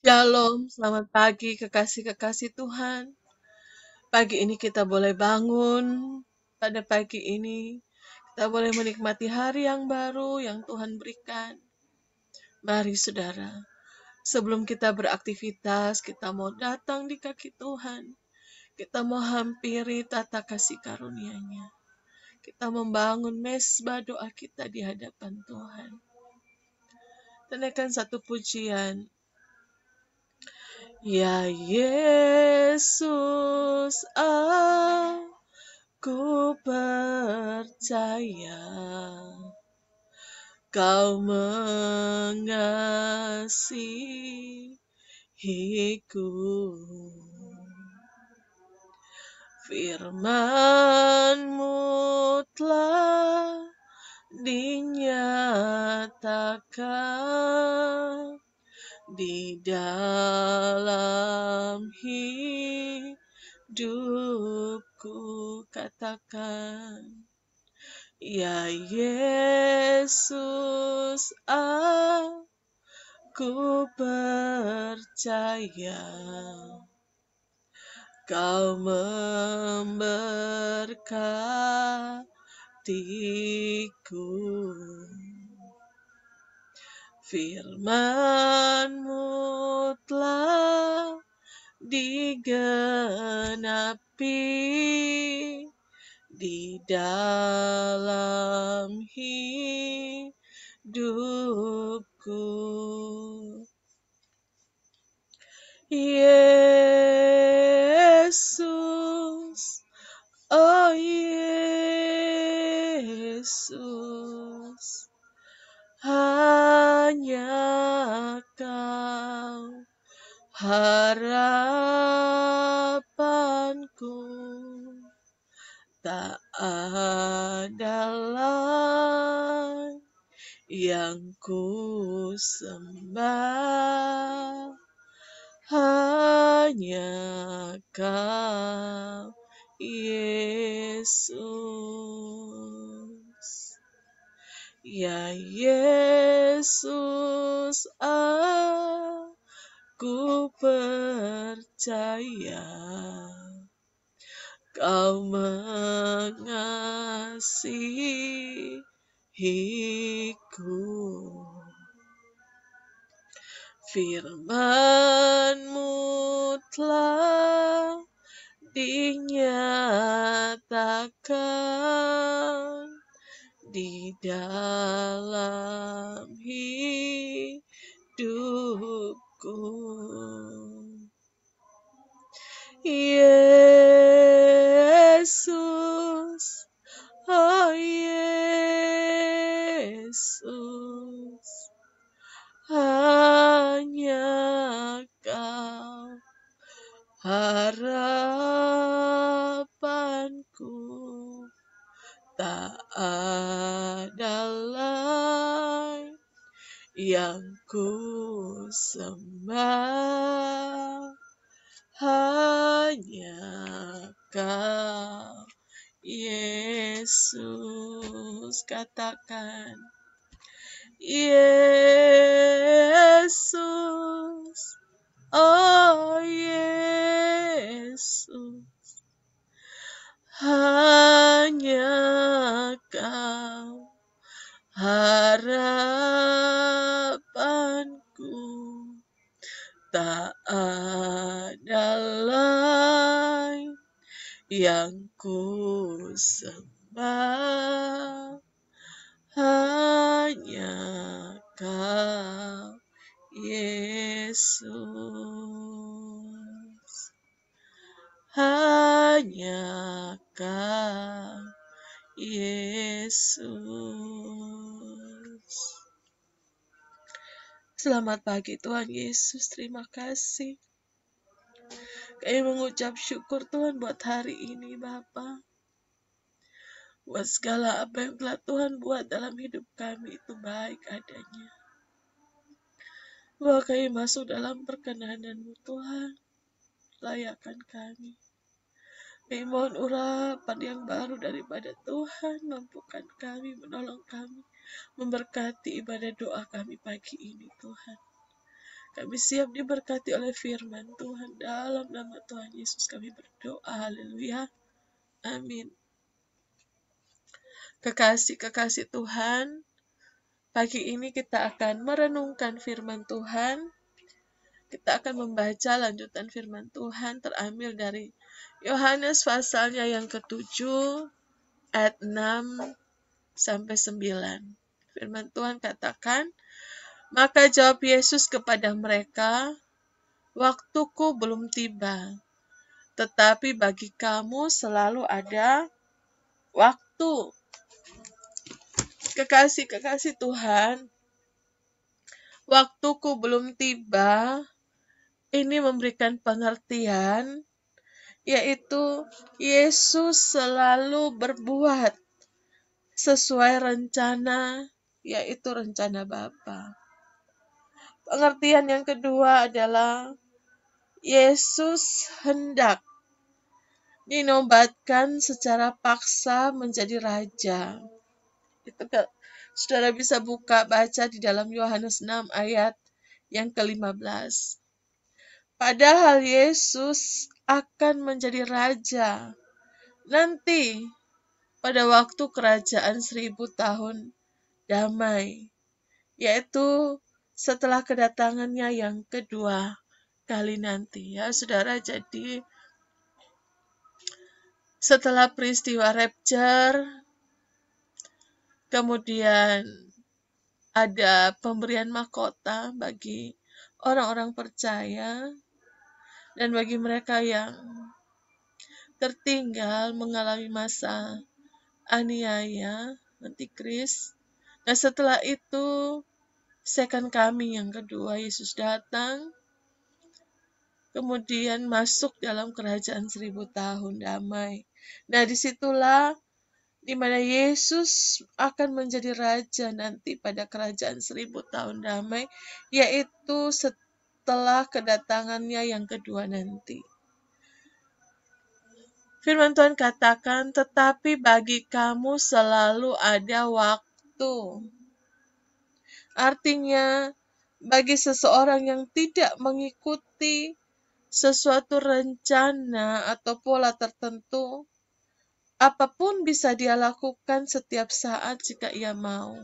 Shalom, selamat pagi kekasih-kekasih Tuhan. Pagi ini kita boleh bangun, pada pagi ini kita boleh menikmati hari yang baru yang Tuhan berikan. Mari saudara, sebelum kita beraktivitas, kita mau datang di kaki Tuhan. Kita mau hampiri tata kasih karunia-Nya. Kita membangun mesbah doa kita di hadapan Tuhan. Naikkan satu pujian. Ya Yesus, aku percaya Kau mengasihiku. Firman-Mu telah dinyatakan di dalam hidupku. Katakan, ya Yesus, aku percaya Kau memberkatiku. Firman-Mu telah digenapi di dalam hidupku. Yesus, oh Yesus, hanya Kau harapanku, tak ada lain yang ku sembah, hanya Kau Yesus. Ya Yesus, aku percaya Kau mengasihiku. Firman-Mu telah dinyatakan di dalam hidupku. Yesus, oh Yesus, hanya Kau harapanku, tak ada lain yang ku sembah, hanya Kau Yesus. Katakan, Yesus, oh Yesus, hanya Kau harapanku, tak ada lain yang ku sembah, hanya Kau Yesus, hanya Kau Yesus. Selamat pagi Tuhan Yesus, terima kasih. Kami mengucap syukur Tuhan buat hari ini Bapa. Buat segala apa yang telah Tuhan buat dalam hidup kami itu baik adanya. Bahwa kami masuk dalam perkenan-Mu Tuhan, layakan kami. Kami mohon urapan yang baru daripada Tuhan, mampukan kami, menolong kami, memberkati ibadah doa kami pagi ini Tuhan. Kami siap diberkati oleh firman Tuhan. Dalam nama Tuhan Yesus kami berdoa. Haleluya. Amin. Kekasih-kekasih Tuhan, pagi ini kita akan merenungkan firman Tuhan. Kita akan membaca lanjutan firman Tuhan terambil dari Yohanes pasalnya yang ke-7 ayat 6 sampai 9. Firman Tuhan katakan, maka jawab Yesus kepada mereka, waktuku belum tiba, tetapi bagi kamu selalu ada waktu. Kekasih-kekasih Tuhan, waktuku belum tiba, ini memberikan pengertian, yaitu Yesus selalu berbuat sesuai rencana, yaitu rencana Bapa. Pengertian yang kedua adalah Yesus hendak dinobatkan secara paksa menjadi raja. Itu saudara bisa baca di dalam Yohanes 6 ayat yang ke-15. Padahal Yesus akan menjadi raja nanti pada waktu kerajaan 1000 tahun damai, yaitu setelah kedatangannya yang kedua kali nanti, ya saudara. Jadi setelah peristiwa rapture, kemudian ada pemberian mahkota bagi orang-orang percaya, dan bagi mereka yang tertinggal mengalami masa aniaya, antikris. Nah setelah itu, second coming yang kedua, Yesus datang, kemudian masuk dalam kerajaan 1000 tahun damai. Nah disitulah di mana Yesus akan menjadi raja nanti pada kerajaan 1000 tahun damai, yaitu setelah kedatangannya yang kedua nanti. Firman Tuhan katakan, tetapi bagi kamu selalu ada waktu. Artinya, bagi seseorang yang tidak mengikuti sesuatu rencana atau pola tertentu, apapun bisa dia lakukan setiap saat jika ia mau.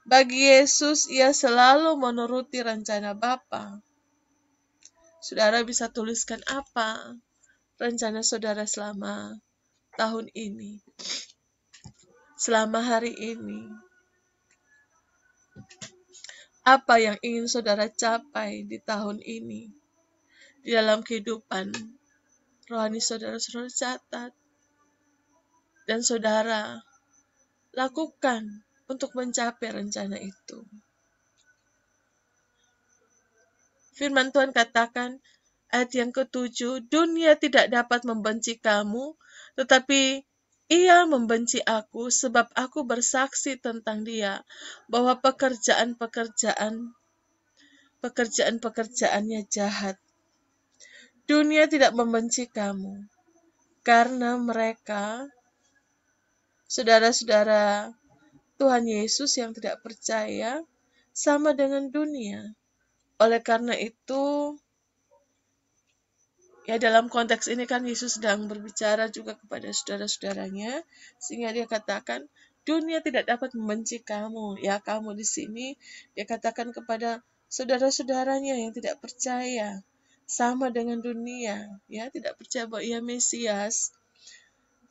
Bagi Yesus, ia selalu menuruti rencana Bapa. Saudara bisa tuliskan apa rencana saudara selama tahun ini, selama hari ini. Apa yang ingin saudara capai di tahun ini? Di dalam kehidupan rohani saudara catat. Dan saudara lakukan untuk mencapai rencana itu. Firman Tuhan katakan, ayat yang ke-7, dunia tidak dapat membenci kamu, tetapi ia membenci aku sebab aku bersaksi tentang dia bahwa pekerjaannya jahat. Dunia tidak membenci kamu karena mereka, saudara-saudara Tuhan Yesus yang tidak percaya, sama dengan dunia. Oleh karena itu, ya dalam konteks ini kan Yesus sedang berbicara juga kepada saudara-saudaranya, sehingga dia katakan, dunia tidak dapat membenci kamu. Ya, kamu di sini, dia katakan kepada saudara-saudaranya yang tidak percaya, sama dengan dunia, ya tidak percaya bahwa ia Mesias.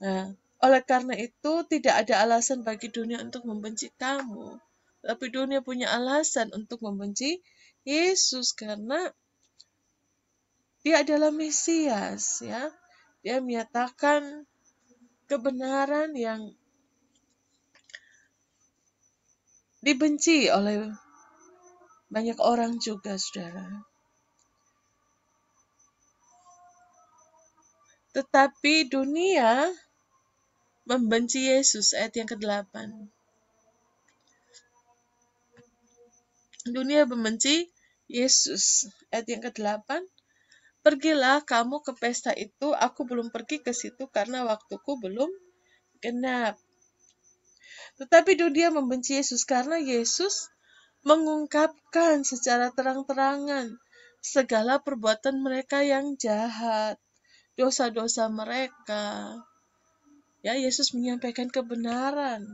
Nah, oleh karena itu tidak ada alasan bagi dunia untuk membenci kamu. Tapi dunia punya alasan untuk membenci Yesus karena dia adalah Mesias, ya. Dia menyatakan kebenaran yang dibenci oleh banyak orang juga, saudara. Tetapi dunia membenci Yesus, ayat yang ke-8. Dunia membenci Yesus, ayat yang ke-8. Pergilah kamu ke pesta itu, aku belum pergi ke situ karena waktuku belum genap. Tetapi dunia membenci Yesus karena Yesus mengungkapkan secara terang-terangan segala perbuatan mereka yang jahat, dosa-dosa mereka. Ya, Yesus menyampaikan kebenaran.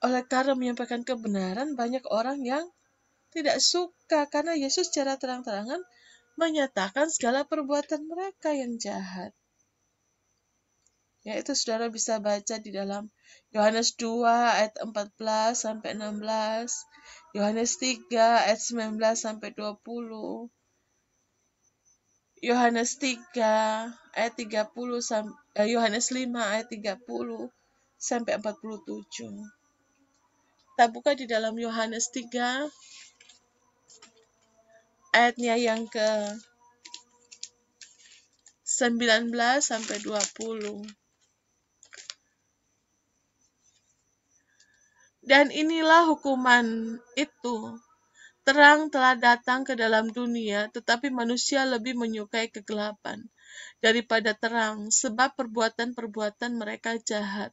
Oleh karena menyampaikan kebenaran, banyak orang yang tidak suka karena Yesus secara terang-terangan menyatakan segala perbuatan mereka yang jahat. Yaitu saudara bisa baca di dalam Yohanes 2 ayat 14 sampai 16, Yohanes 3 ayat 19 sampai 20, Yohanes 3 ayat 30 Yohanes 5 ayat 30 sampai 47. Kita buka di dalam Yohanes 3 ayatnya yang ke 19 sampai 20. Dan inilah hukuman itu. Terang telah datang ke dalam dunia, tetapi manusia lebih menyukai kegelapan daripada terang, sebab perbuatan-perbuatan mereka jahat.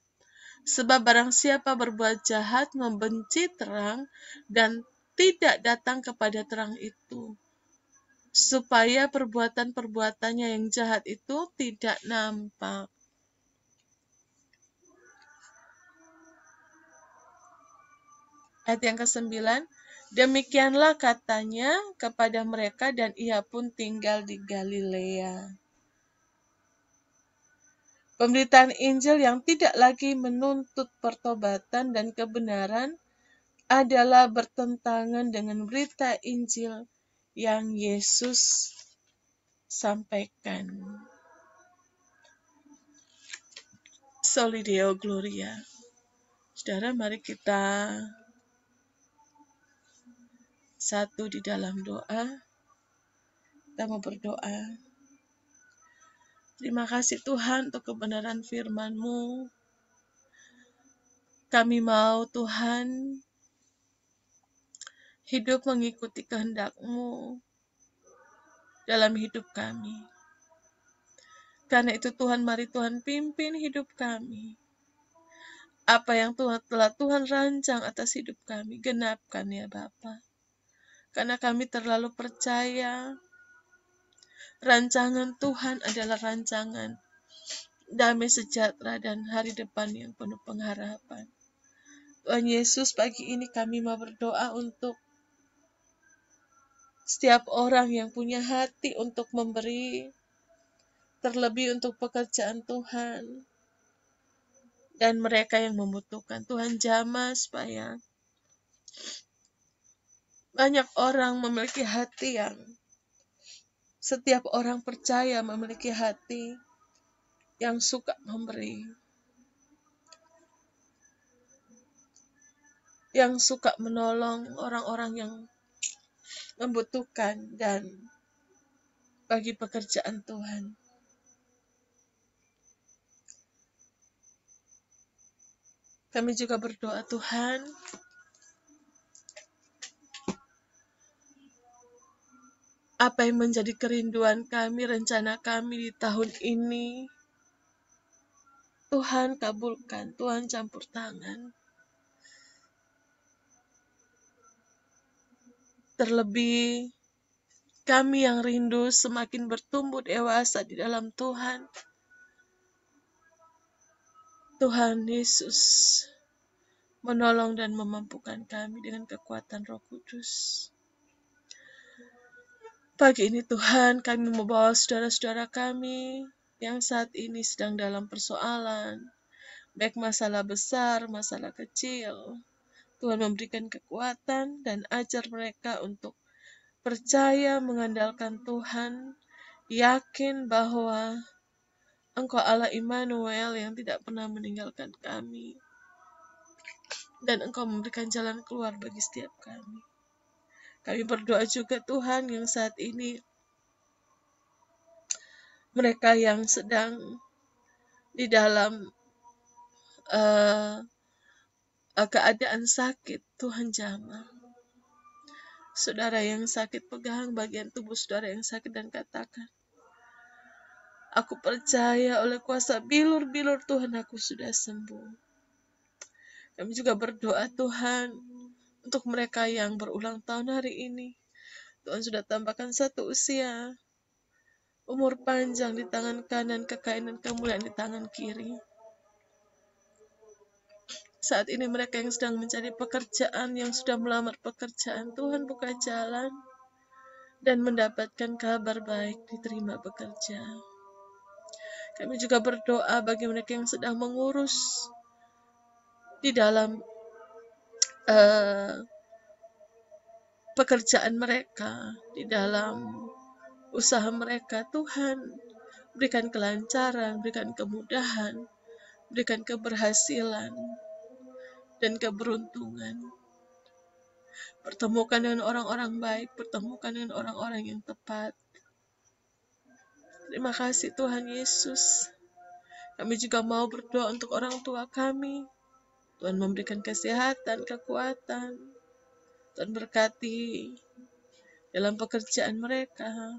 Sebab barang siapa berbuat jahat membenci terang dan tidak datang kepada terang itu, supaya perbuatan-perbuatannya yang jahat itu tidak nampak. Ayat yang ke-9, demikianlah katanya kepada mereka dan ia pun tinggal di Galilea. Pemberitaan Injil yang tidak lagi menuntut pertobatan dan kebenaran adalah bertentangan dengan berita Injil yang Yesus sampaikan. Soli Deo Gloria. Saudara, mari kita satu di dalam doa. Kita mau berdoa. Terima kasih Tuhan untuk kebenaran firman-Mu. Kami mau Tuhan hidup mengikuti kehendak-Mu dalam hidup kami. Karena itu Tuhan, mari Tuhan pimpin hidup kami. Apa yang telah Tuhan rancang atas hidup kami, genapkan ya Bapa. Karena kami terlalu percaya rancangan Tuhan adalah rancangan damai sejahtera dan hari depan yang penuh pengharapan. Tuhan Yesus, pagi ini kami mau berdoa untuk setiap orang yang punya hati untuk memberi, terlebih untuk pekerjaan Tuhan, dan mereka yang membutuhkan. Tuhan jamah supaya banyak orang memiliki hati yang setiap orang percaya memiliki hati yang suka memberi, yang suka menolong orang-orang yang membutuhkan dan bagi pekerjaan Tuhan. Kami juga berdoa Tuhan, apa yang menjadi kerinduan kami, rencana kami di tahun ini, Tuhan kabulkan, Tuhan campur tangan. Terlebih kami yang rindu semakin bertumbuh dewasa di dalam Tuhan. Tuhan Yesus menolong dan memampukan kami dengan kekuatan Roh Kudus. Pagi ini Tuhan, kami membawa saudara-saudara kami yang saat ini sedang dalam persoalan, baik masalah besar, masalah kecil. Tuhan memberikan kekuatan dan ajar mereka untuk percaya mengandalkan Tuhan, yakin bahwa Engkau Allah Immanuel yang tidak pernah meninggalkan kami, dan Engkau memberikan jalan keluar bagi setiap kami. Kami berdoa juga Tuhan yang saat ini mereka yang sedang di dalam keadaan sakit, Tuhan jamah. Saudara yang sakit, pegang bagian tubuh saudara yang sakit dan katakan, aku percaya oleh kuasa bilur-bilur Tuhan aku sudah sembuh. Kami juga berdoa Tuhan, Untuk mereka yang berulang tahun hari ini, Tuhan sudah tambahkan satu usia, umur panjang di tangan kanan, kekayaan dan kemuliaan di tangan kiri. Saat ini mereka yang sedang mencari pekerjaan, yang sudah melamar pekerjaan, Tuhan buka jalan dan mendapatkan kabar baik diterima bekerja. Kami juga berdoa bagi mereka yang sedang mengurus di dalam pekerjaan mereka, di dalam usaha mereka. Tuhan, berikan kelancaran, berikan kemudahan, berikan keberhasilan dan keberuntungan. Pertemukan dengan orang-orang baik, pertemukan dengan orang-orang yang tepat. Terima kasih Tuhan Yesus. Kami juga mau berdoa untuk orang tua kami. Tuhan memberikan kesehatan, kekuatan. Tuhan berkati dalam pekerjaan mereka.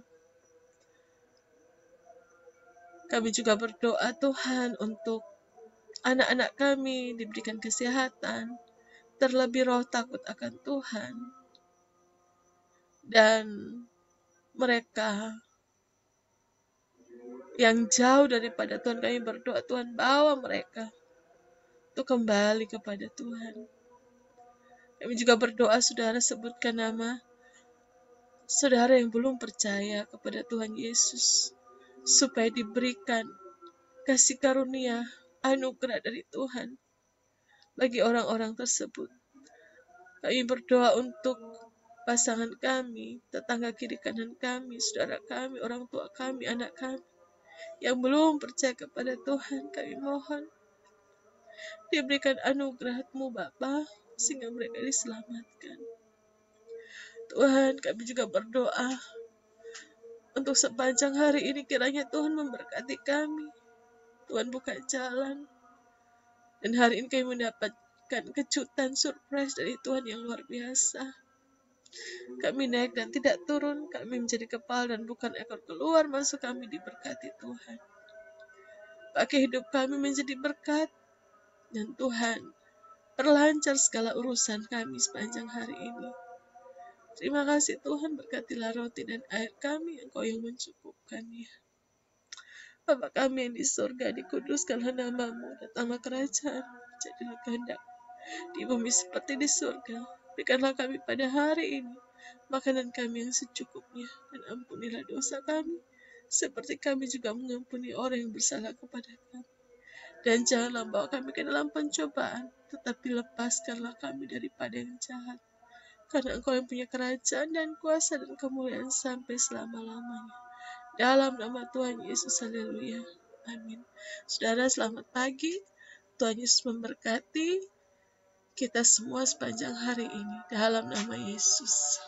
Kami juga berdoa Tuhan untuk anak-anak kami diberikan kesehatan, terlebih roh takut akan Tuhan. Dan mereka yang jauh daripada Tuhan, kami berdoa Tuhan bawa mereka untuk kembali kepada Tuhan. Kami juga berdoa saudara, sebutkan nama saudara yang belum percaya kepada Tuhan Yesus, supaya diberikan kasih karunia, anugerah dari Tuhan bagi orang-orang tersebut. Kami berdoa untuk pasangan kami, tetangga kiri kanan kami, saudara kami, orang tua kami, anak kami yang belum percaya kepada Tuhan. Kami mohon diberikan anugerah-Mu Bapa, sehingga mereka diselamatkan. Tuhan, kami juga berdoa untuk sepanjang hari ini, kiranya Tuhan memberkati kami. Tuhan buka jalan. Dan hari ini kami mendapatkan kejutan, surprise dari Tuhan yang luar biasa. Kami naik dan tidak turun, kami menjadi kepala dan bukan ekor, keluar masuk kami diberkati Tuhan. Pakai hidup kami menjadi berkat, dan Tuhan perlancar segala urusan kami sepanjang hari ini. Terima kasih Tuhan, berkatilah roti dan air kami, Engkau yang mencukupkannya. Bapa kami yang di surga, dikuduskanlah nama-Mu, datanglah kerajaan, jadilah kehendak di bumi seperti di surga. Berikanlah kami pada hari ini makanan kami yang secukupnya, dan ampunilah dosa kami, seperti kami juga mengampuni orang yang bersalah kepada kami. Dan janganlah bawa kami ke dalam pencobaan, tetapi lepaskanlah kami daripada yang jahat. Karena Engkau yang punya kerajaan dan kuasa dan kemuliaan sampai selama-lamanya. Dalam nama Tuhan Yesus, haleluya. Amin. Saudara, selamat pagi. Tuhan Yesus memberkati kita semua sepanjang hari ini. Dalam nama Yesus.